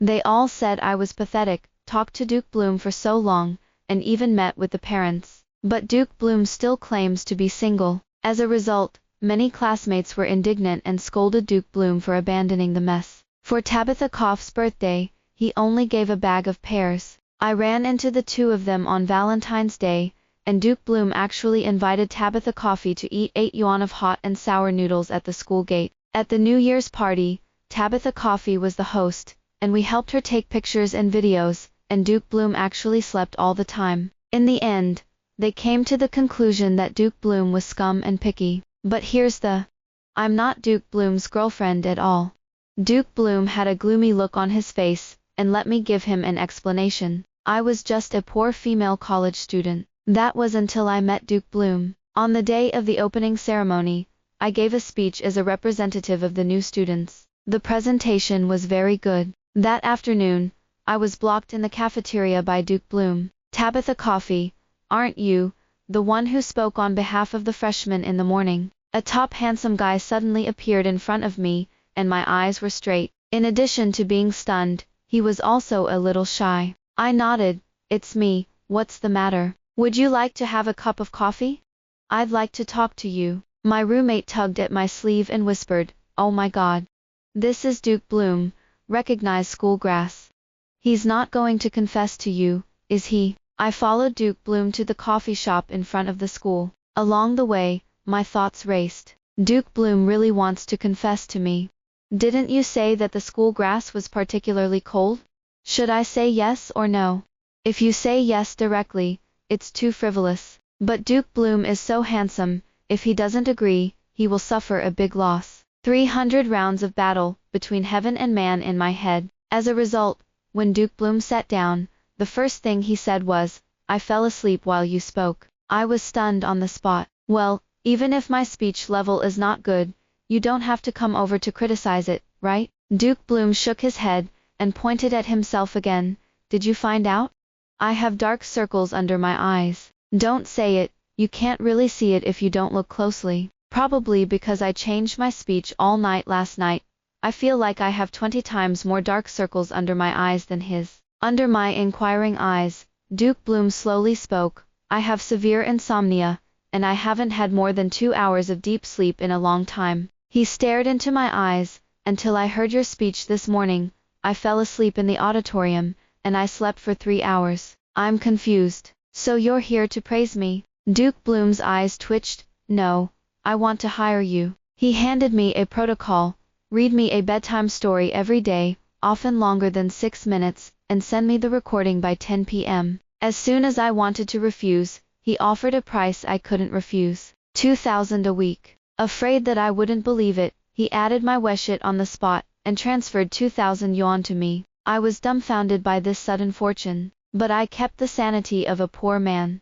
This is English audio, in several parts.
They all said I was pathetic, talked to Duke Blume for so long, and even met with the parents. But Duke Blume still claims to be single. As a result, many classmates were indignant and scolded Duke Blume for abandoning the mess. For Tabitha Cough's birthday, he only gave a bag of pears. I ran into the two of them on Valentine's Day, and Duke Blume actually invited Tabitha Coffee to eat 8 yuan of hot and sour noodles at the school gate. At the New Year's party, Tabitha Coffee was the host, and we helped her take pictures and videos, and Duke Blume actually slept all the time. In the end, they came to the conclusion that Duke Blume was scum and picky. But here's the... I'm not Duke Blume's girlfriend at all. Duke Blume had a gloomy look on his face, and let me give him an explanation. I was just a poor female college student. That was until I met Duke Blume. On the day of the opening ceremony, I gave a speech as a representative of the new students. The presentation was very good. That afternoon, I was blocked in the cafeteria by Duke Blume. Tabitha Coffee, aren't you the one who spoke on behalf of the freshmen in the morning? A top handsome guy suddenly appeared in front of me, and my eyes were straight. In addition to being stunned, he was also a little shy. I nodded. It's me, what's the matter? Would you like to have a cup of coffee? I'd like to talk to you. My roommate tugged at my sleeve and whispered, oh my god. This is Duke Blume, recognized school grass. He's not going to confess to you, is he? I followed Duke Blume to the coffee shop in front of the school. Along the way, my thoughts raced. Duke Blume really wants to confess to me. Didn't you say that the school grass was particularly cold? Should I say yes or no? If you say yes directly, it's too frivolous. But Duke Blume is so handsome, if he doesn't agree, he will suffer a big loss. 300 rounds of battle, between heaven and man in my head. As a result, when Duke Blume sat down, the first thing he said was, I fell asleep while you spoke. I was stunned on the spot. Well, even if my speech level is not good, you don't have to come over to criticize it, right? Duke Blume shook his head, and pointed at himself again. Did you find out? I have dark circles under my eyes. Don't say it, you can't really see it if you don't look closely. Probably because I changed my speech all night last night, I feel like I have 20 times more dark circles under my eyes than his. Under my inquiring eyes, Duke Blume slowly spoke, I have severe insomnia, and I haven't had more than 2 hours of deep sleep in a long time. He stared into my eyes, until I heard your speech this morning. I fell asleep in the auditorium, and I slept for 3 hours. I'm confused. So you're here to praise me? Duke Blume's eyes twitched. No, I want to hire you. He handed me a protocol. Read me a bedtime story every day, often longer than 6 minutes, and send me the recording by 10 p.m. As soon as I wanted to refuse, he offered a price I couldn't refuse. 2,000 a week. Afraid that I wouldn't believe it, he added my weshit on the spot, and transferred 2,000 yuan to me. I was dumbfounded by this sudden fortune, but I kept the sanity of a poor man.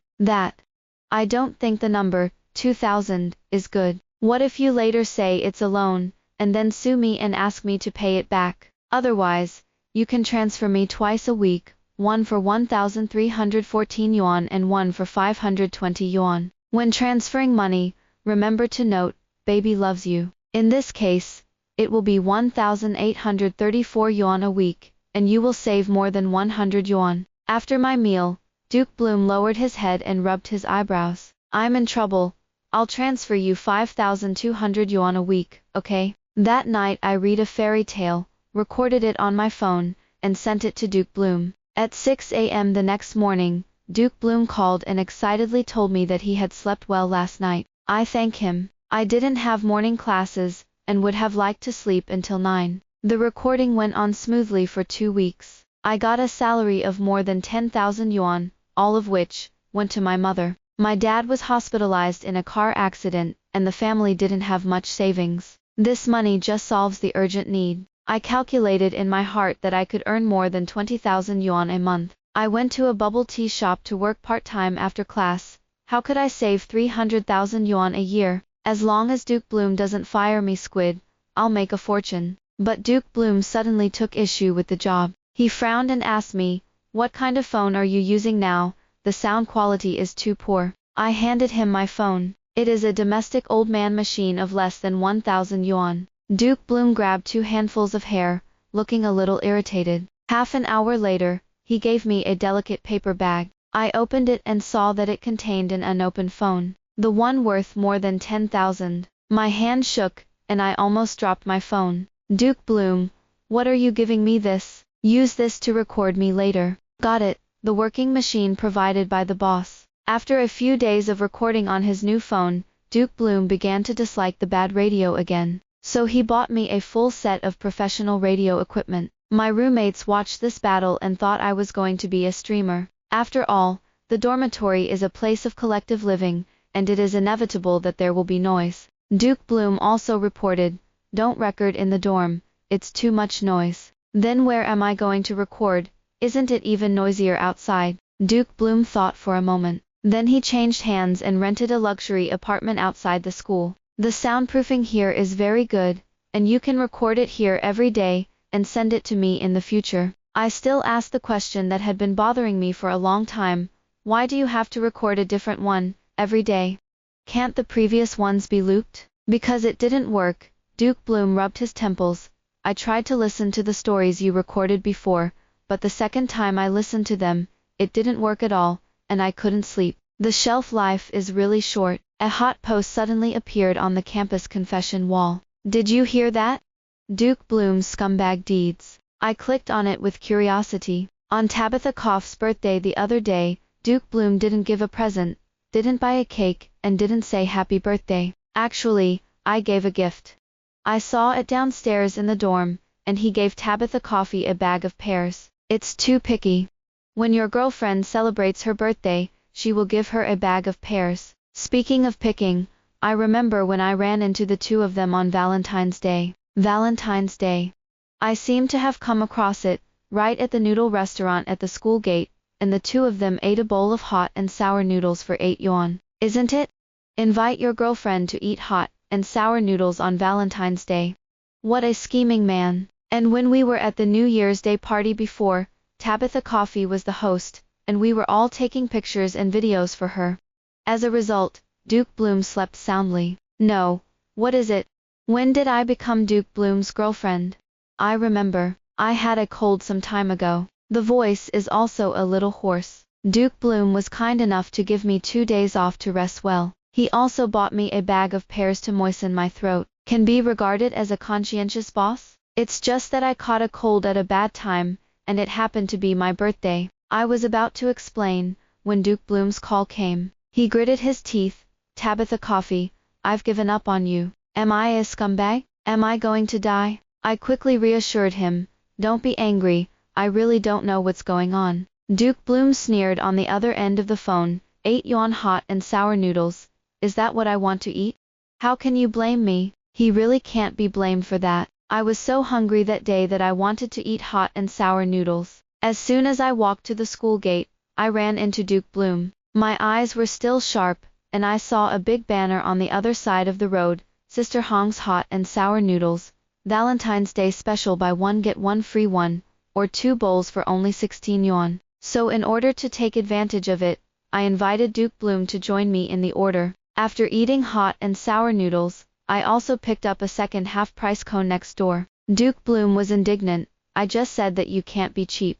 I don't think the number, 2,000, is good. What if you later say it's a loan, and then sue me and ask me to pay it back? Otherwise, you can transfer me twice a week, one for 1,314 yuan and one for 520 yuan. When transferring money, remember to note, baby loves you. In this case, it will be 1,834 yuan a week, and you will save more than 100 yuan. After my meal, Duke Blume lowered his head and rubbed his eyebrows. I'm in trouble. I'll transfer you 5,200 yuan a week, okay? That night I read a fairy tale, recorded it on my phone, and sent it to Duke Blume. At 6 a.m. the next morning, Duke Blume called and excitedly told me that he had slept well last night. I thank him. I didn't have morning classes, and would have liked to sleep until 9. The recording went on smoothly for 2 weeks. I got a salary of more than 10,000 yuan, all of which went to my mother. My dad was hospitalized in a car accident, and the family didn't have much savings. This money just solves the urgent need. I calculated in my heart that I could earn more than 20,000 yuan a month. I went to a bubble tea shop to work part-time after class. How could I save 300,000 yuan a year? As long as Duke Blume doesn't fire me, squid, I'll make a fortune. But Duke Blume suddenly took issue with the job. He frowned and asked me, what kind of phone are you using now? The sound quality is too poor. I handed him my phone. It is a domestic old man machine of less than 1,000 yuan. Duke Blume grabbed 2 handfuls of hair, looking a little irritated. Half an hour later, he gave me a delicate paper bag. I opened it and saw that it contained an unopened phone, the one worth more than 10,000. My hand shook, and I almost dropped my phone. Duke Blume, what are you giving me this? Use this to record me later. Got it, the working machine provided by the boss. After a few days of recording on his new phone, Duke Blume began to dislike the bad radio again. So he bought me a full set of professional radio equipment. My roommates watched this battle and thought I was going to be a streamer. After all, the dormitory is a place of collective living, and it is inevitable that there will be noise. Duke Blume also reported, "Don't record in the dorm, it's too much noise." Then where am I going to record? Isn't it even noisier outside? Duke Blume thought for a moment. Then he changed hands and rented a luxury apartment outside the school. The soundproofing here is very good, and you can record it here every day, and send it to me in the future. I still asked the question that had been bothering me for a long time, why do you have to record a different one, every day? Can't the previous ones be looped? Because it didn't work. Duke Blume rubbed his temples. I tried to listen to the stories you recorded before, but the second time I listened to them, it didn't work at all, and I couldn't sleep. The shelf life is really short. A hot post suddenly appeared on the campus confession wall. Did you hear that? Duke Blume's scumbag deeds. I clicked on it with curiosity. On Tabitha Cough's birthday the other day, Duke Blume didn't give a present, didn't buy a cake, and didn't say happy birthday. Actually, I gave a gift. I saw it downstairs in the dorm, and he gave Tabitha Coffee a bag of pears. It's too picky. When your girlfriend celebrates her birthday, she will give her a bag of pears. Speaking of picking, I remember when I ran into the two of them on Valentine's Day. Valentine's Day. I seem to have come across it, right at the noodle restaurant at the school gate, and the two of them ate a bowl of hot and sour noodles for 8 yuan. Isn't it? Invite your girlfriend to eat hot and sour noodles on Valentine's Day. What a scheming man. And when we were at the New Year's Day party before, Tabitha Coffee was the host, and we were all taking pictures and videos for her. As a result, Duke Blume slept soundly. No, what is it? When did I become Duke Blume's girlfriend? I remember, I had a cold some time ago. The voice is also a little hoarse. Duke Blume was kind enough to give me 2 days off to rest well. He also bought me a bag of pears to moisten my throat. Can be regarded as a conscientious boss? It's just that I caught a cold at a bad time, and it happened to be my birthday. I was about to explain, when Duke Blume's call came. He gritted his teeth. Tabitha Coffee, I've given up on you. Am I a scumbag? Am I going to die? I quickly reassured him, don't be angry, I really don't know what's going on. Duke Blume sneered on the other end of the phone, 8 yuan hot and sour noodles. Is that what I want to eat? How can you blame me? He really can't be blamed for that. I was so hungry that day that I wanted to eat hot and sour noodles. As soon as I walked to the school gate, I ran into Duke Blume. My eyes were still sharp, and I saw a big banner on the other side of the road, Sister Hong's hot and sour noodles, Valentine's Day special buy one get one free one, or 2 bowls for only 16 yuan. So in order to take advantage of it, I invited Duke Blume to join me in the order. After eating hot and sour noodles, I also picked up a second half-price cone next door. Duke Blume was indignant. I just said that you can't be cheap.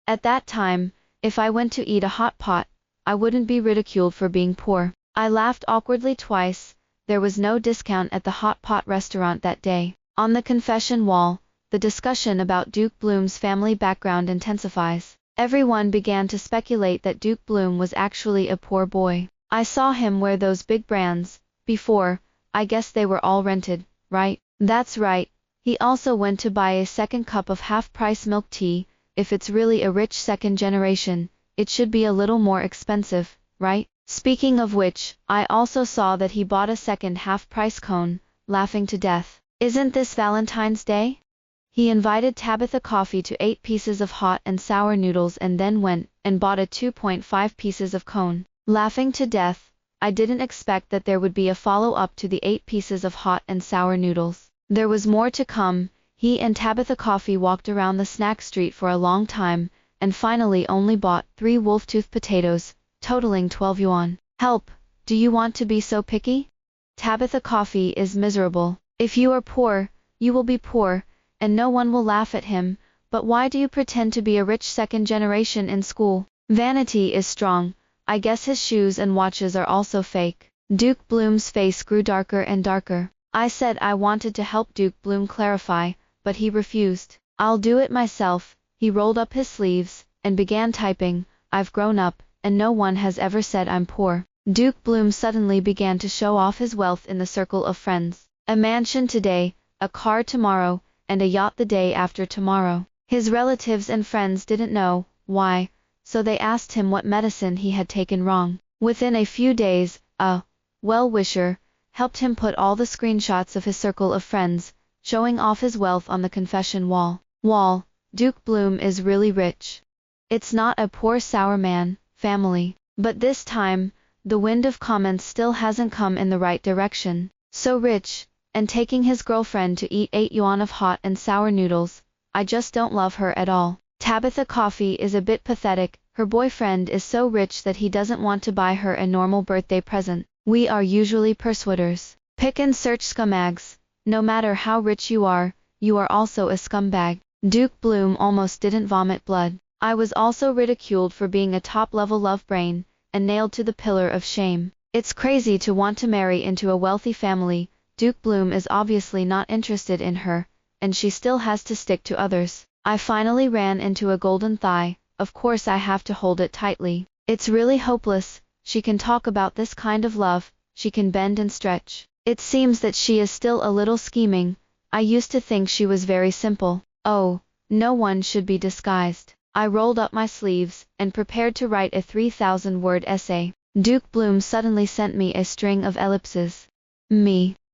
At that time, if I went to eat a hot pot, I wouldn't be ridiculed for being poor. I laughed awkwardly twice. There was no discount at the hot pot restaurant that day. On the confession wall, the discussion about Duke Blume's family background intensifies. Everyone began to speculate that Duke Blume was actually a poor boy. I saw him wear those big brands. Before, I guess they were all rented, right? That's right. He also went to buy a second cup of half-price milk tea. If it's really a rich second generation, it should be a little more expensive, right? Speaking of which, I also saw that he bought a second half-price cone, laughing to death. Isn't this Valentine's Day? He invited Tabitha Coffee to 8 pieces of hot and sour noodles and then went and bought a 2.5 pieces of cone. Laughing to death, I didn't expect that there would be a follow-up to the 8 pieces of hot and sour noodles. There was more to come. He and Tabitha Coffee walked around the snack street for a long time, and finally only bought 3 wolf-tooth potatoes, totaling 12 yuan. Help! Do you want to be so picky? Tabitha Coffee is miserable. If you are poor, you will be poor, and no one will laugh at him, But why do you pretend to be a rich second generation in school? Vanity is strong. I guess his shoes and watches are also fake. Duke Blume's face grew darker and darker. I said I wanted to help Duke Blume clarify, but he refused. I'll do it myself. He rolled up his sleeves and began typing. I've grown up, and no one has ever said I'm poor. Duke Blume suddenly began to show off his wealth in the circle of friends. A mansion today, a car tomorrow, and a yacht the day after tomorrow. His relatives and friends didn't know why, so they asked him what medicine he had taken wrong. Within a few days, a well-wisher helped him put all the screenshots of his circle of friends, showing off his wealth on the confession wall. Duke Blume is really rich. It's not a poor sour man, family. But this time, the wind of comments still hasn't come in the right direction. So rich, and taking his girlfriend to eat 8 yuan of hot and sour noodles. I just don't love her at all. Tabitha Coffee is a bit pathetic. Her boyfriend is so rich that he doesn't want to buy her a normal birthday present. We are usually persuaders. Pick and search scumbags. No matter how rich you are also a scumbag. Duke Blume almost didn't vomit blood. I was also ridiculed for being a top-level love brain, and nailed to the pillar of shame. It's crazy to want to marry into a wealthy family. Duke Blume is obviously not interested in her, and she still has to stick to others. I finally ran into a golden thigh. Of course I have to hold it tightly. It's really hopeless. She can talk about this kind of love, she can bend and stretch. It seems that she is still a little scheming. I used to think she was very simple. Oh, no one should be disguised. I rolled up my sleeves, and prepared to write a 3,000-word essay. Duke Blume suddenly sent me a string of ellipses.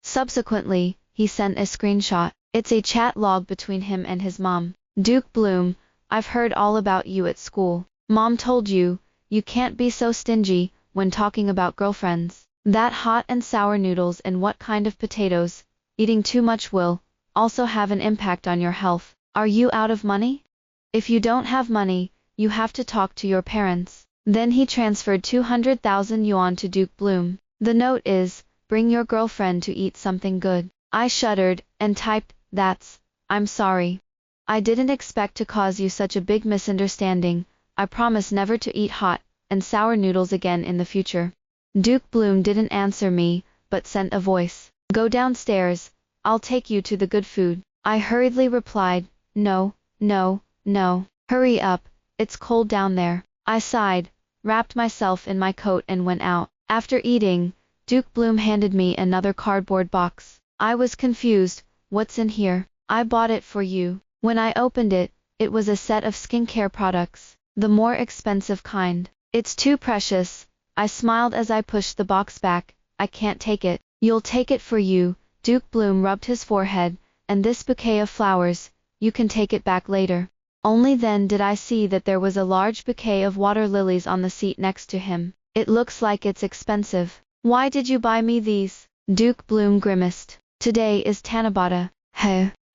Subsequently, he sent a screenshot. It's a chat log between him and his mom. Duke Blume, I've heard all about you at school. Mom told you can't be so stingy when talking about girlfriends. That hot and sour noodles and what kind of potatoes, eating too much will also have an impact on your health. Are you out of money? If you don't have money, you have to talk to your parents. Then he transferred 200,000 yuan to Duke Blume. The note is, bring your girlfriend to eat something good. I shuddered, and typed, I'm sorry. I didn't expect to cause you such a big misunderstanding. I promise never to eat hot and sour noodles again in the future. Duke Blume didn't answer me, but sent a voice. Go downstairs, I'll take you to the good food. I hurriedly replied, no. Hurry up, it's cold down there. I sighed, wrapped myself in my coat and went out. After eating, Duke Blume handed me another cardboard box. I was confused. What's in here? I bought it for you. When I opened it, it was a set of skincare products, the more expensive kind. It's too precious. I smiled as I pushed the box back. I can't take it. You'll take it for you. Duke Blume rubbed his forehead. And this bouquet of flowers, you can take it back later. Only then did I see that there was a large bouquet of water lilies on the seat next to him. It looks like it's expensive. Why did you buy me these? Duke Blume grimaced. Today is Tanabata.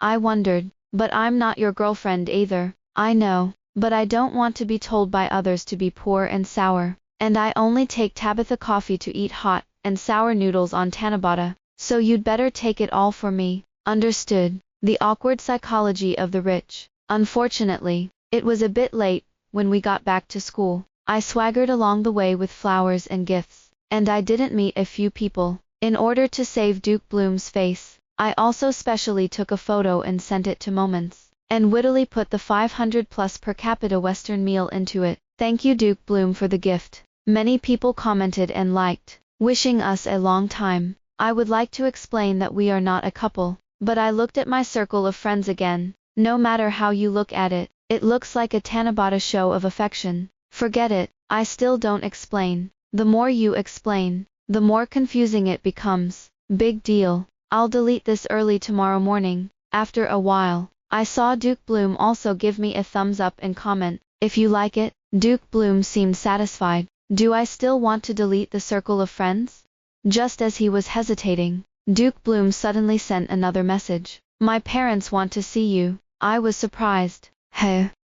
I wondered. But I'm not your girlfriend either. I know. But I don't want to be told by others to be poor and sour. And I only take Tabitha Coffee to eat hot and sour noodles on Tanabata. So you'd better take it all for me. Understood. The awkward psychology of the rich. Unfortunately, it was a bit late when we got back to school. I swaggered along the way with flowers and gifts. And I didn't meet a few people. In order to save Duke Blume's face, I also specially took a photo and sent it to Moments, and wittily put the 500 plus per capita Western meal into it. Thank you Duke Blume for the gift. Many people commented and liked, wishing us a long time. I would like to explain that we are not a couple, but I looked at my circle of friends again. No matter how you look at it, it looks like a Tanabata show of affection. Forget it, I still don't explain. The more you explain, the more confusing it becomes. Big deal. I'll delete this early tomorrow morning. After a while, I saw Duke Blume also give me a thumbs up and comment, if you like it. Duke Blume seemed satisfied. Do I still want to delete the circle of friends? Just as he was hesitating, Duke Blume suddenly sent another message. My parents want to see you. I was surprised.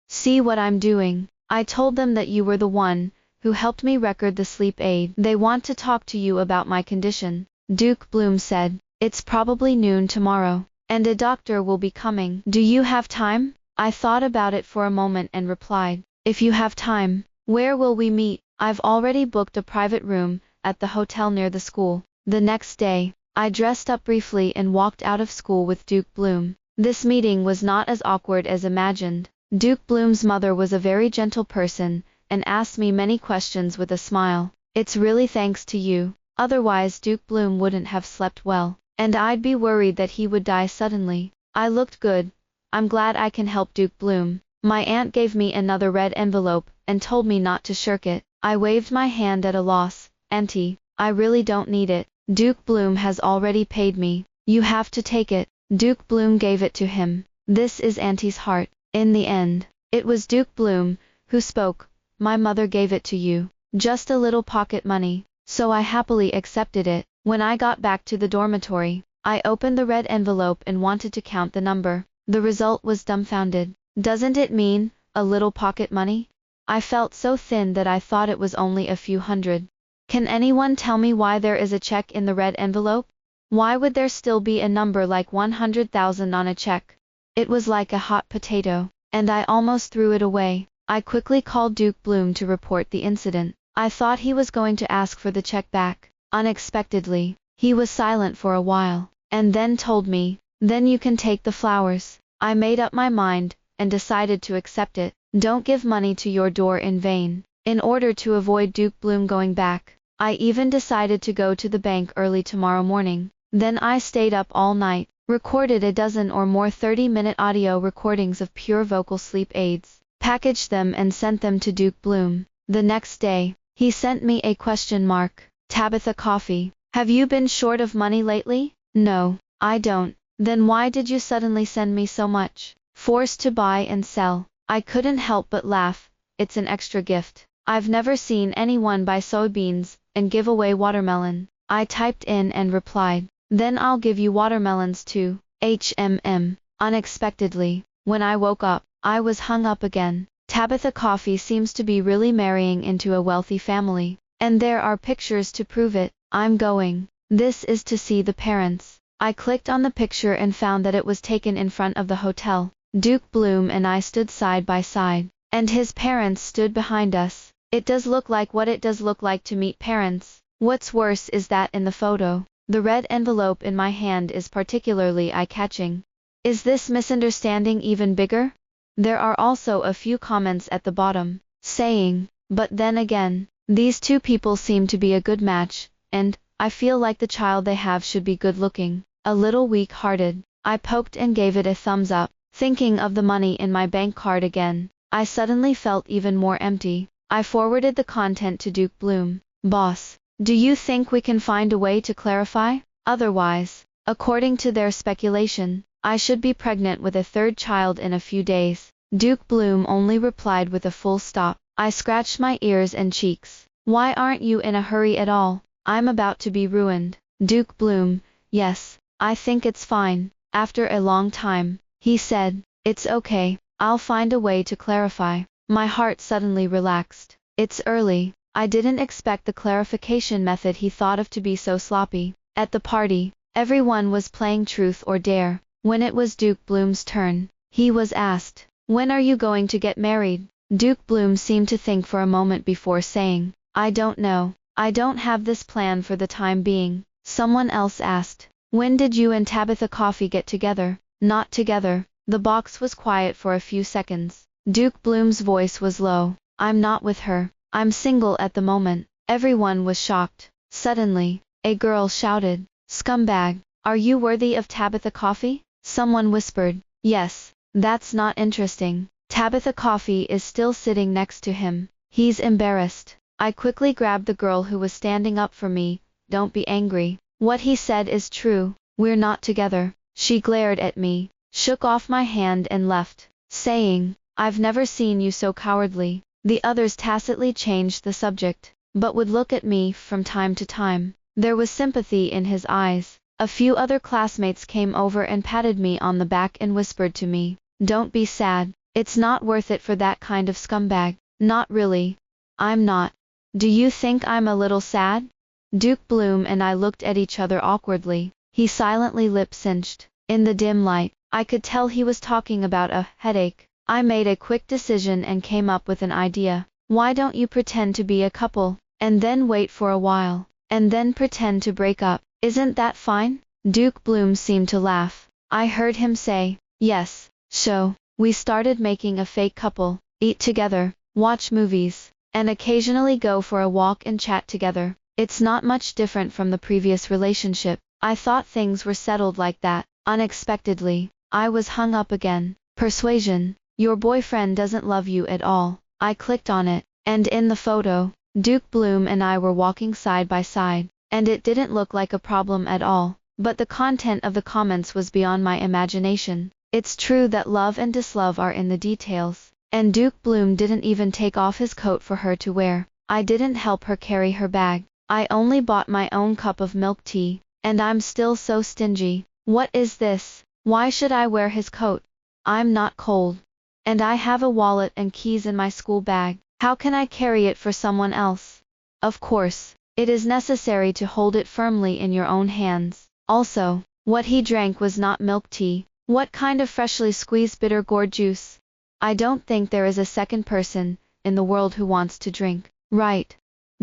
See what I'm doing? I told them that you were the one who helped me record the sleep aid. They want to talk to you about my condition. Duke Blume said, it's probably noon tomorrow, and a doctor will be coming. Do you have time? I thought about it for a moment and replied, if you have time. Where will we meet? I've already booked a private room at the hotel near the school. The next day, I dressed up briefly and walked out of school with Duke Blume. This meeting was not as awkward as imagined. Duke Blume's mother was a very gentle person, and asked me many questions with a smile. It's really thanks to you. Otherwise Duke Blume wouldn't have slept well, and I'd be worried that he would die suddenly. I looked good. I'm glad I can help Duke Blume. My aunt gave me another red envelope, and told me not to shirk it. I waved my hand at a loss. Auntie, I really don't need it. Duke Blume has already paid me. You have to take it. Duke Blume gave it to him. This is Auntie's heart. In the end, it was Duke Blume who spoke. My mother gave it to you. Just a little pocket money. So I happily accepted it. When I got back to the dormitory, I opened the red envelope and wanted to count the number. The result was dumbfounded. Doesn't it mean a little pocket money? I felt so thin that I thought it was only a few hundred. Can anyone tell me why there is a check in the red envelope? Why would there still be a number like 100,000 on a check? It was like a hot potato, and I almost threw it away. I quickly called Duke Blume to report the incident. I thought he was going to ask for the check back. Unexpectedly, he was silent for a while, and then told me, then you can take the flowers. I made up my mind, and decided to accept it. Don't give money to your door in vain. In order to avoid Duke Blume going back, I even decided to go to the bank early tomorrow morning. Then I stayed up all night, recorded a dozen or more 30-minute audio recordings of pure vocal sleep aids, packaged them and sent them to Duke Blume. The next day, he sent me a question mark. Tabitha Coffee, have you been short of money lately? No, I don't. Then why did you suddenly send me so much? Forced to buy and sell. I couldn't help but laugh. It's an extra gift. I've never seen anyone buy soybeans and give away watermelon. I typed in and replied, then I'll give you watermelons too. HMM. Unexpectedly, when I woke up, I was hung up again. Tabitha Coffee seems to be really marrying into a wealthy family, and there are pictures to prove it. I'm going. This is to see the parents. I clicked on the picture and found that it was taken in front of the hotel. Duke Blume and I stood side by side, and his parents stood behind us. It does look like what it does look like to meet parents. What's worse is that in the photo, the red envelope in my hand is particularly eye-catching. Is this misunderstanding even bigger? There are also a few comments at the bottom, saying, but then again, these two people seem to be a good match, and I feel like the child they have should be good-looking. A little weak-hearted, I poked and gave it a thumbs up. Thinking of the money in my bank card again, I suddenly felt even more empty. I forwarded the content to Duke Blume. Boss, do you think we can find a way to clarify? Otherwise, according to their speculation, I should be pregnant with a third child in a few days. Duke Blume only replied with a full stop. I scratched my ears and cheeks. Why aren't you in a hurry at all? I'm about to be ruined. Duke Blume, yes, I think it's fine. After a long time, he said, it's okay, I'll find a way to clarify. My heart suddenly relaxed. It's early. I didn't expect the clarification method he thought of to be so sloppy. At the party, everyone was playing truth or dare. When it was Duke Blume's turn, he was asked, when are you going to get married? Duke Blume seemed to think for a moment before saying, I don't know. I don't have this plan for the time being. Someone else asked, when did you and Tabitha Coffee get together? Not together. The box was quiet for a few seconds. Duke Blume's voice was low. I'm not with her. I'm single at the moment. Everyone was shocked. Suddenly, a girl shouted, scumbag, are you worthy of Tabitha Coffee? Someone whispered, yes, that's not interesting. Tabitha Coffee is still sitting next to him. He's embarrassed. I quickly grabbed the girl who was standing up for me. Don't be angry. What he said is true. We're not together. She glared at me, shook off my hand and left, saying, I've never seen you so cowardly. The others tacitly changed the subject, but would look at me from time to time. There was sympathy in his eyes. A few other classmates came over and patted me on the back and whispered to me, don't be sad. It's not worth it for that kind of scumbag. Not really. I'm not. Do you think I'm a little sad? Duke Blume and I looked at each other awkwardly. He silently lip-synched. In the dim light, I could tell he was talking about a headache. I made a quick decision and came up with an idea. Why don't you pretend to be a couple, and then wait for a while, and then pretend to break up? Isn't that fine? Duke Blume seemed to laugh. I heard him say, yes. So, we started making a fake couple, eat together, watch movies, and occasionally go for a walk and chat together. It's not much different from the previous relationship. I thought things were settled like that. Unexpectedly, I was hung up again. Persuasion. Your boyfriend doesn't love you at all. I clicked on it, and in the photo, Duke Blume and I were walking side by side, and it didn't look like a problem at all. But the content of the comments was beyond my imagination. It's true that love and dislove are in the details, and Duke Blume didn't even take off his coat for her to wear. I didn't help her carry her bag. I only bought my own cup of milk tea, and I'm still so stingy. What is this? Why should I wear his coat? I'm not cold. And I have a wallet and keys in my school bag. How can I carry it for someone else? Of course, it is necessary to hold it firmly in your own hands. Also, what he drank was not milk tea. What kind of freshly squeezed bitter gourd juice? I don't think there is a second person in the world who wants to drink. Right.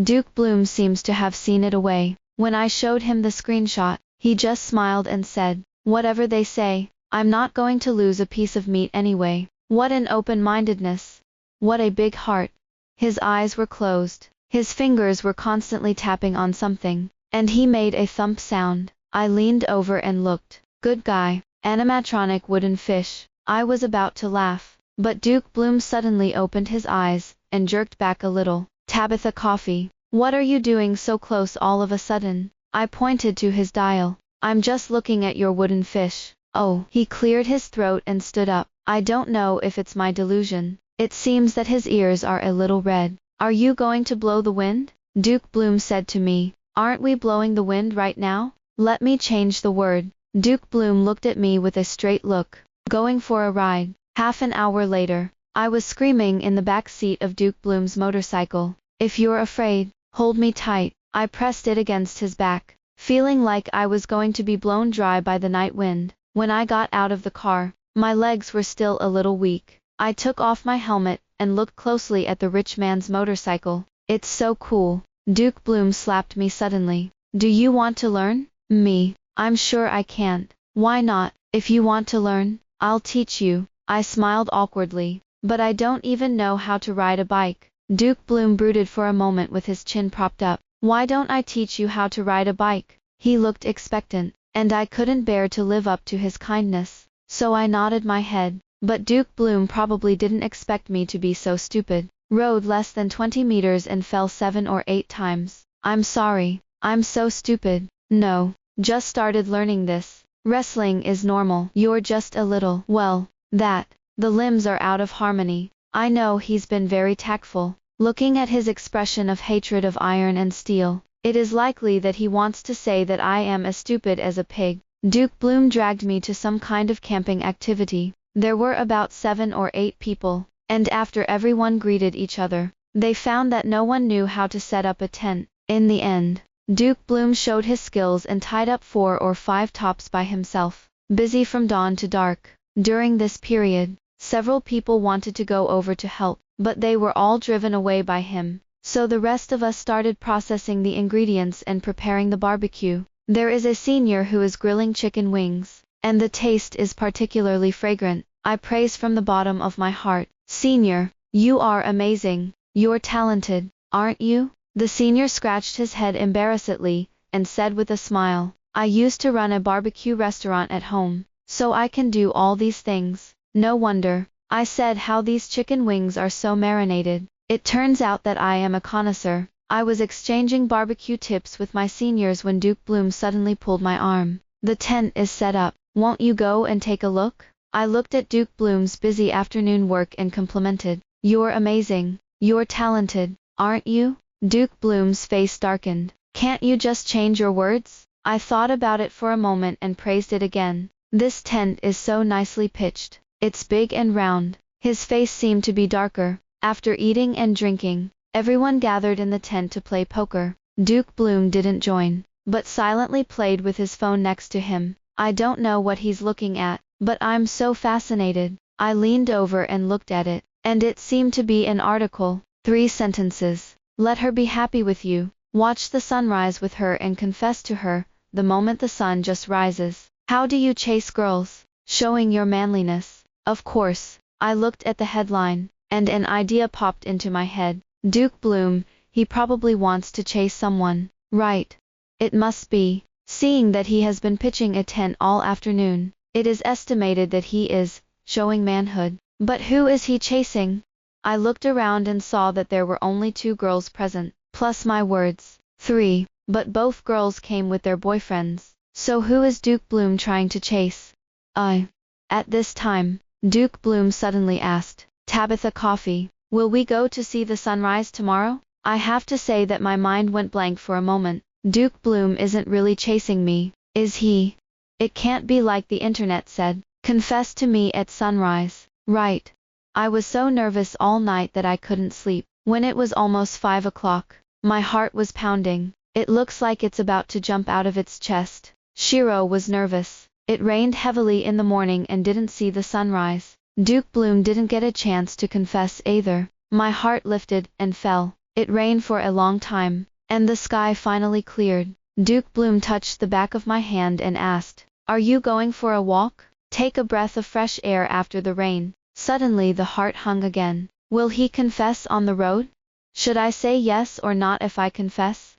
Duke Blume seems to have seen it away. When I showed him the screenshot, he just smiled and said, whatever they say, I'm not going to lose a piece of meat anyway. What an open-mindedness. What a big heart. His eyes were closed. His fingers were constantly tapping on something, and he made a thump sound. I leaned over and looked. Good guy. Animatronic wooden fish. I was about to laugh, but Duke Blume suddenly opened his eyes and jerked back a little. Tabitha Coffee. What are you doing so close all of a sudden? I pointed to his dial. I'm just looking at your wooden fish. Oh, he cleared his throat and stood up. I don't know if it's my delusion. It seems that his ears are a little red. Are you going to blow the wind? Duke Blume said to me. Aren't we blowing the wind right now? Let me change the word. Duke Blume looked at me with a straight look. Going for a ride. Half an hour later, I was screaming in the back seat of Duke Blume's motorcycle. If you're afraid, hold me tight. I pressed it against his back, feeling like I was going to be blown dry by the night wind. When I got out of the car, my legs were still a little weak. I took off my helmet and looked closely at the rich man's motorcycle. It's so cool. Duke Blume slapped me suddenly. Do you want to learn? Me. I'm sure I can't. Why not? If you want to learn, I'll teach you. I smiled awkwardly. But I don't even know how to ride a bike. Duke Blume brooded for a moment with his chin propped up. Why don't I teach you how to ride a bike? He looked expectant, and I couldn't bear to live up to his kindness. So I nodded my head. But Duke Blume probably didn't expect me to be so stupid. Rode less than 20 meters and fell 7 or 8 times. I'm sorry. I'm so stupid. No. Just started learning this. Wrestling is normal. You're just a little, well, that. The limbs are out of harmony. I know he's been very tactful. Looking at his expression of hatred of iron and steel, it is likely that he wants to say that I am as stupid as a pig. Duke Blume dragged me to some kind of camping activity. There were about 7 or 8 people, and after everyone greeted each other, they found that no one knew how to set up a tent. In the end, Duke Blume showed his skills and tied up 4 or 5 tops by himself, busy from dawn to dark. During this period, several people wanted to go over to help, but they were all driven away by him. So the rest of us started processing the ingredients and preparing the barbecue. There is a senior who is grilling chicken wings, and the taste is particularly fragrant. I praise from the bottom of my heart. Senior, you are amazing. You're talented, aren't you? The senior scratched his head embarrassedly, and said with a smile, I used to run a barbecue restaurant at home, so I can do all these things. No wonder. I said how these chicken wings are so marinated. It turns out that I am a connoisseur. I was exchanging barbecue tips with my seniors when Duke Blume suddenly pulled my arm. The tent is set up. Won't you go and take a look? I looked at Duke Blume's busy afternoon work and complimented. You're amazing. You're talented, aren't you? Duke Blume's face darkened. Can't you just change your words? I thought about it for a moment and praised it again. This tent is so nicely pitched. It's big and round. His face seemed to be darker. After eating and drinking, everyone gathered in the tent to play poker. Duke Blume didn't join, but silently played with his phone next to him. I don't know what he's looking at. but I'm so fascinated. I leaned over and looked at it, and it seemed to be an article. 3 sentences. Let her be happy with you. Watch the sunrise with her and confess to her, the moment the sun just rises. How do you chase girls? Showing your manliness. Of course. I looked at the headline, and an idea popped into my head. Duke Blume, he probably wants to chase someone. Right. It must be. Seeing that he has been pitching a tent all afternoon, it is estimated that he is showing manhood. But who is he chasing? I looked around and saw that there were only 2 girls present, plus my words. 3, but both girls came with their boyfriends. So who is Duke Blume trying to chase? At this time, Duke Blume suddenly asked, Tabitha Coffee, will we go to see the sunrise tomorrow? I have to say that my mind went blank for a moment. Duke Blume isn't really chasing me, is he? It can't be like the internet said. Confess to me at sunrise. Right. I was so nervous all night that I couldn't sleep. When it was almost 5 o'clock, my heart was pounding. It looks like it's about to jump out of its chest. Shiro was nervous. It rained heavily in the morning and didn't see the sunrise. Duke Blume didn't get a chance to confess either. My heart lifted and fell. It rained for a long time, and the sky finally cleared. Duke Blume touched the back of my hand and asked, Are you going for a walk? Take a breath of fresh air after the rain. Suddenly the heart hung again. Will he confess on the road? Should I say yes or not if I confess?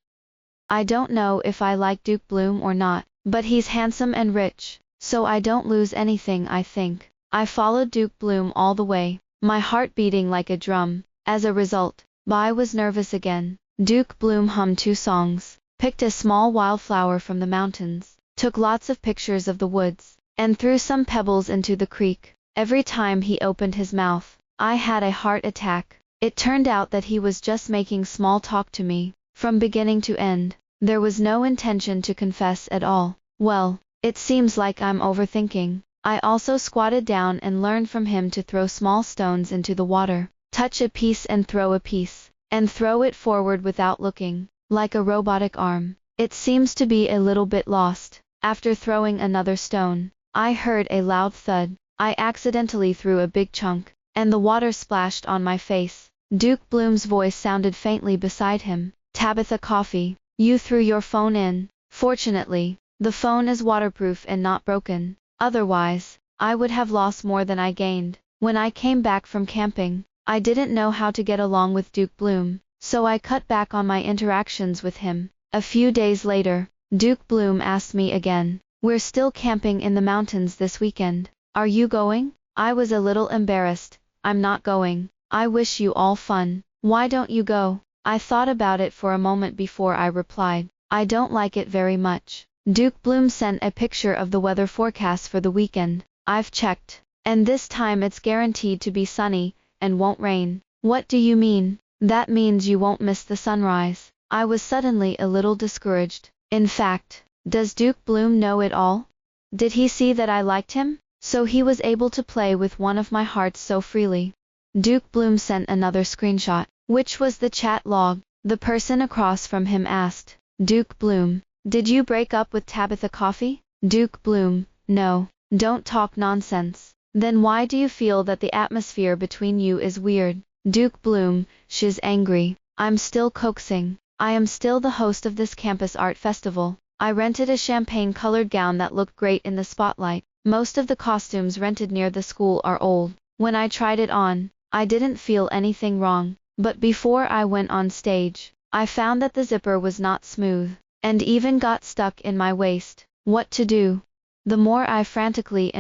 I don't know if I like Duke Blume or not, but he's handsome and rich, so I don't lose anything, I think. I followed Duke Blume all the way, my heart beating like a drum. As a result, I was nervous again. Duke Blume hummed 2 songs, picked a small wildflower from the mountains, took lots of pictures of the woods, and threw some pebbles into the creek. Every time he opened his mouth, I had a heart attack. It turned out that he was just making small talk to me, from beginning to end. There was no intention to confess at all. Well, it seems like I'm overthinking. I also squatted down and learned from him to throw small stones into the water, touch a piece and throw a piece, and throw it forward without looking, like a robotic arm. It seems to be a little bit lost. After throwing another stone, I heard a loud thud. I accidentally threw a big chunk, and the water splashed on my face. Duke Blume's voice sounded faintly beside him. Tabitha Coffee, you threw your phone in. Fortunately, the phone is waterproof and not broken. Otherwise, I would have lost more than I gained. When I came back from camping, I didn't know how to get along with Duke Blume, so I cut back on my interactions with him. A few days later, Duke Blume asked me again, We're still camping in the mountains this weekend. Are you going? I was a little embarrassed. I'm not going. I wish you all fun. Why don't you go? I thought about it for a moment before I replied. I don't like it very much. Duke Blume sent a picture of the weather forecast for the weekend. I've checked, and this time it's guaranteed to be sunny, and won't rain. What do you mean? That means you won't miss the sunrise. I was suddenly a little discouraged. In fact, does Duke Blume know it all? Did he see that I liked him? So he was able to play with one of my hearts so freely. Duke Blume sent another screenshot, which was the chat log. The person across from him asked, Duke Blume, did you break up with Tabitha Coffee? Duke Blume, no, don't talk nonsense. Then why do you feel that the atmosphere between you is weird? Duke Blume, she's angry. I'm still coaxing. I am still the host of this campus art festival. I rented a champagne-colored gown that looked great in the spotlight. Most of the costumes rented near the school are old. When I tried it on, I didn't feel anything wrong. But before I went on stage, I found that the zipper was not smooth, and even got stuck in my waist. What to do? The more I frantically,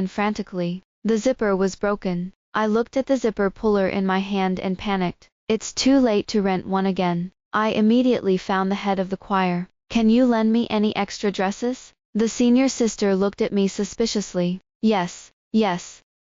the zipper was broken. I looked at the zipper puller in my hand and panicked. It's too late to rent one again. I immediately found the head of the choir. Can you lend me any extra dresses? The senior sister looked at me suspiciously. Yes,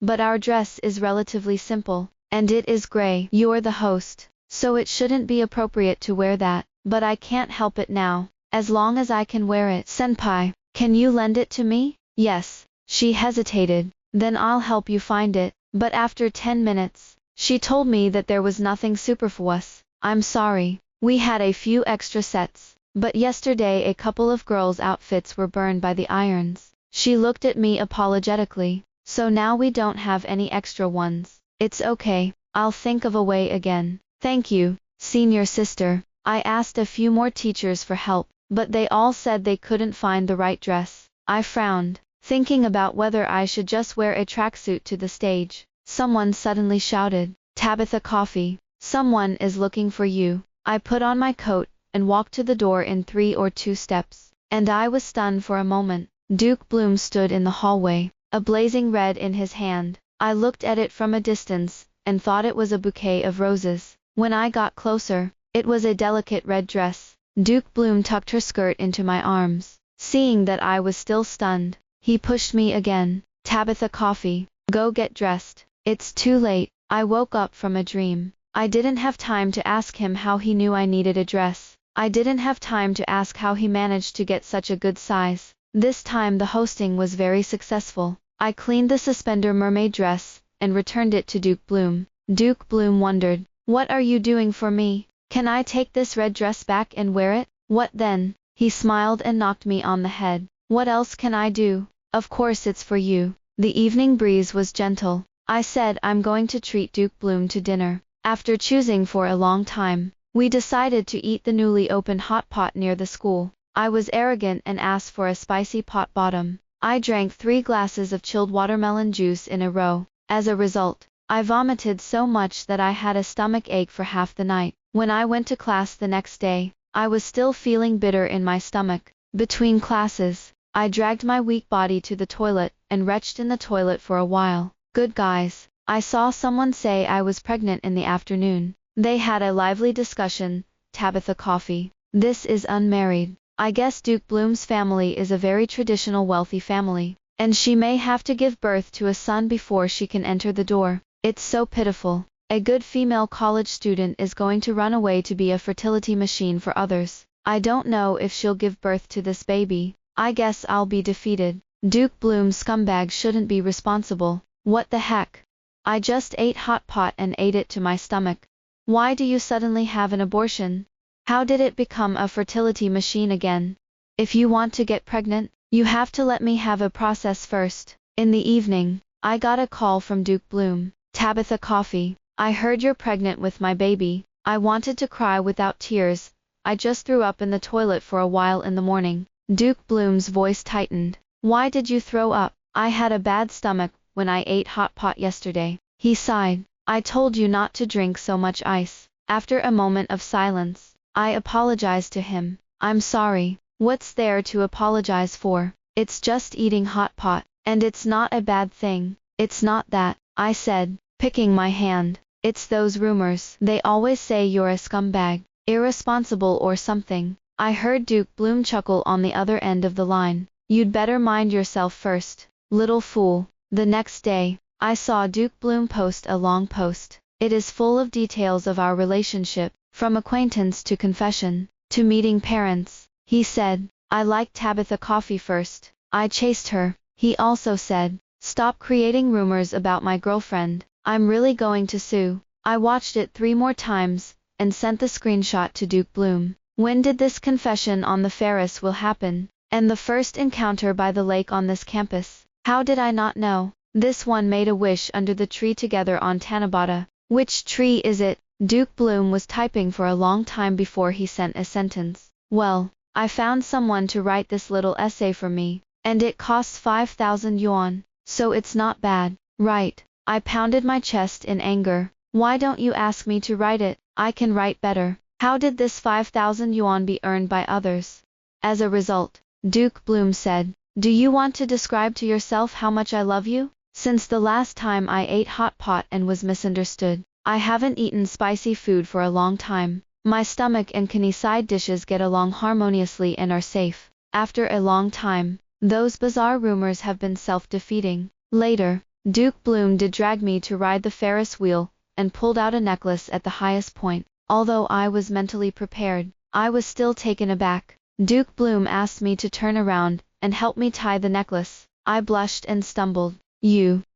but our dress is relatively simple, and it is gray. You're the host, so it shouldn't be appropriate to wear that, but I can't help it now, as long as I can wear it. Senpai, can you lend it to me? Yes. She hesitated. Then I'll help you find it. But after 10 minutes, she told me that there was nothing superfluous. I'm sorry. We had a few extra sets, but yesterday a couple of girls' outfits were burned by the irons. She looked at me apologetically. so now we don't have any extra ones. It's okay, I'll think of a way again. Thank you, senior sister. I asked a few more teachers for help, but they all said they couldn't find the right dress. I frowned, thinking about whether I should just wear a tracksuit to the stage. Someone suddenly shouted, "Tabitha Coffee, someone is looking for you." I put on my coat and walked to the door in 3 or 2 steps, and I was stunned for a moment. Duke Blume stood in the hallway, a blazing red in his hand. I looked at it from a distance and thought it was a bouquet of roses. When I got closer, it was a delicate red dress. Duke Blume tucked her skirt into my arms. Seeing that I was still stunned, he pushed me again. "Tabitha Coffee, go get dressed. It's too late." I woke up from a dream. I didn't have time to ask him how he knew I needed a dress. I didn't have time to ask how he managed to get such a good size. This time the hosting was very successful. I cleaned the suspender mermaid dress and returned it to Duke Blume. Duke Blume wondered, "What are you doing for me? Can I take this red dress back and wear it?" "What then?" He smiled and knocked me on the head. "What else can I do? Of course it's for you." The evening breeze was gentle. I said I'm going to treat Duke Blume to dinner. After choosing for a long time, we decided to eat the newly opened hot pot near the school. I was arrogant and asked for a spicy pot bottom. I drank 3 glasses of chilled watermelon juice in a row. As a result, I vomited so much that I had a stomach ache for half the night. When I went to class the next day, I was still feeling bitter in my stomach. Between classes, I dragged my weak body to the toilet and retched in the toilet for a while. Good guys, I saw someone say I was pregnant in the afternoon. They had a lively discussion. Tabitha Coffee, this is unmarried. I guess Duke Blume's family is a very traditional wealthy family, and she may have to give birth to a son before she can enter the door. It's so pitiful. A good female college student is going to run away to be a fertility machine for others. I don't know if she'll give birth to this baby. I guess I'll be defeated. Duke Blume's scumbag shouldn't be responsible. What the heck? I just ate hot pot and ate it to my stomach. Why do you suddenly have an abortion? How did it become a fertility machine again? If you want to get pregnant, you have to let me have a process first. In the evening, I got a call from Duke Blume. "Tabitha Coffee, I heard you're pregnant with my baby." I wanted to cry without tears. I just threw up in the toilet for a while in the morning. Duke Blume's voice tightened. "Why did you throw up?" "I had a bad stomach when I ate hot pot yesterday." He sighed. "I told you not to drink so much ice." After a moment of silence, I apologized to him. "I'm sorry." "What's there to apologize for? It's just eating hot pot, and it's not a bad thing." "It's not that," I said, picking my hand. "It's those rumors. They always say you're a scumbag, irresponsible or something." I heard Duke Blume chuckle on the other end of the line. "You'd better mind yourself first, little fool." The next day, I saw Duke Blume post a long post. It is full of details of our relationship, from acquaintance to confession, to meeting parents. He said, "I liked Tabitha Coffee first. I chased her." He also said, "Stop creating rumors about my girlfriend. I'm really going to sue." I watched it 3 more times, and sent the screenshot to Duke Blume. When did this confession on the Ferris wheel happen? And the first encounter by the lake on this campus? How did I not know? This one made a wish under the tree together on Tanabata. Which tree is it? Duke Blume was typing for a long time before he sent a sentence. "Well, I found someone to write this little essay for me, and it costs 5,000 yuan, so it's not bad, right?" I pounded my chest in anger. "Why don't you ask me to write it? I can write better." How did this 5,000 yuan be earned by others? As a result, Duke Blume said, "Do you want to describe to yourself how much I love you? Since the last time I ate hot pot and was misunderstood, I haven't eaten spicy food for a long time. My stomach and kidney side dishes get along harmoniously and are safe. After a long time, those bizarre rumors have been self-defeating." Later, Duke Blume did drag me to ride the Ferris wheel, and pulled out a necklace at the highest point. Although I was mentally prepared, I was still taken aback. Duke Blume asked me to turn around and help me tie the necklace. I blushed and stumbled.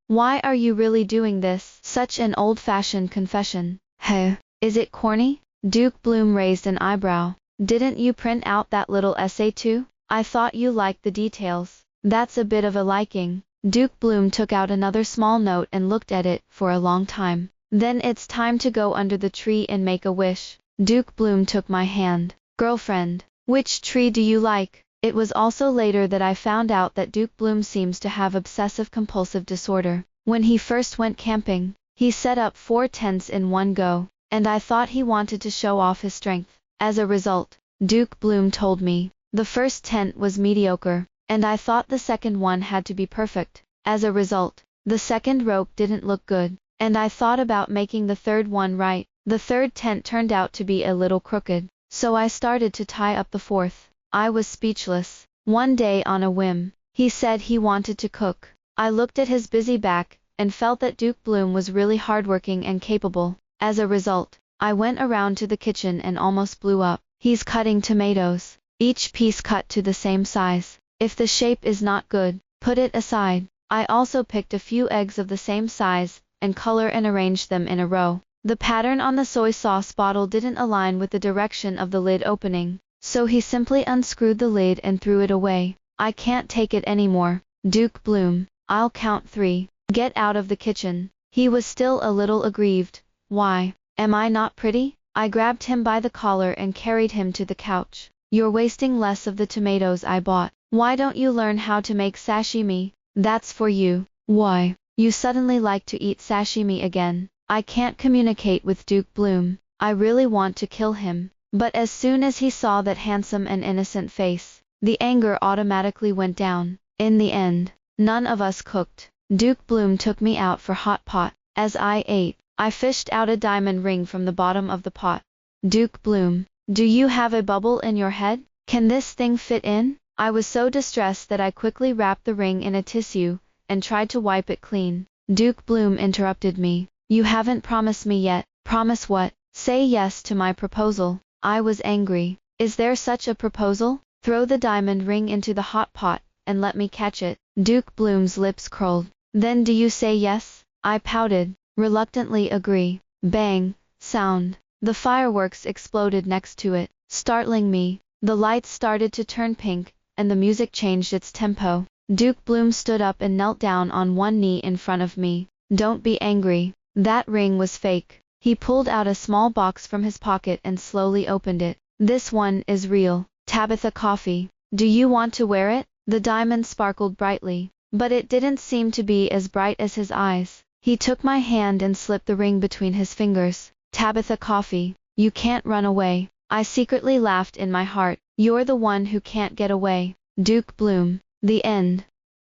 Why are you really doing this?" Such an old-fashioned confession. Hey, is it corny? Duke Blume raised an eyebrow. "Didn't you print out that little essay too? I thought you liked the details." "That's a bit of a liking. Duke Blume took out another small note and looked at it for a long time. Then it's time to go under the tree and make a wish. Duke Blume took my hand. Girlfriend, which tree do you like? It was also later that I found out that Duke Blume seems to have obsessive-compulsive disorder. When he first went camping, he set up 4 tents in one go, and I thought he wanted to show off his strength. As a result, Duke Blume told me, the first tent was mediocre, and I thought the second one had to be perfect. As a result, the second rope didn't look good, and I thought about making the third one right. The third tent turned out to be a little crooked, so I started to tie up the fourth. I was speechless. One day on a whim, he said he wanted to cook. I looked at his busy back, and felt that Duke Blume was really hardworking and capable. As a result, I went around to the kitchen and almost blew up. He's cutting tomatoes, each piece cut to the same size. If the shape is not good, put it aside. I also picked a few eggs of the same size and color and arranged them in a row. The pattern on the soy sauce bottle didn't align with the direction of the lid opening, so he simply unscrewed the lid and threw it away. I can't take it anymore. Duke Blume, I'll count 3. Get out of the kitchen. He was still a little aggrieved. Why? Am I not pretty? I grabbed him by the collar and carried him to the couch. You're wasting less of the tomatoes I bought. Why don't you learn how to make sashimi? That's for you. Why? You suddenly like to eat sashimi again. I can't communicate with Duke Blume. I really want to kill him. But as soon as he saw that handsome and innocent face, the anger automatically went down. In the end, none of us cooked. Duke Blume took me out for hot pot. As I ate, I fished out a diamond ring from the bottom of the pot. Duke Blume, do you have a bubble in your head? Can this thing fit in? I was so distressed that I quickly wrapped the ring in a tissue and tried to wipe it clean. Duke Blume interrupted me. You haven't promised me yet. Promise what? Say yes to my proposal. I was angry. Is there such a proposal? Throw the diamond ring into the hot pot and let me catch it. Duke Blume's lips curled. Then do you say yes? I pouted. Reluctantly agree. Bang! Sound. The fireworks exploded next to it, startling me. The lights started to turn pink, and the music changed its tempo. Duke Blume stood up and knelt down on one knee in front of me. Don't be angry. That ring was fake. He pulled out a small box from his pocket and slowly opened it. This one is real. Tabitha Coffee. Do you want to wear it? The diamond sparkled brightly, but it didn't seem to be as bright as his eyes. He took my hand and slipped the ring between his fingers. Tabitha Coffee, you can't run away. I secretly laughed in my heart. You're the one who can't get away. Duke Blume. The end.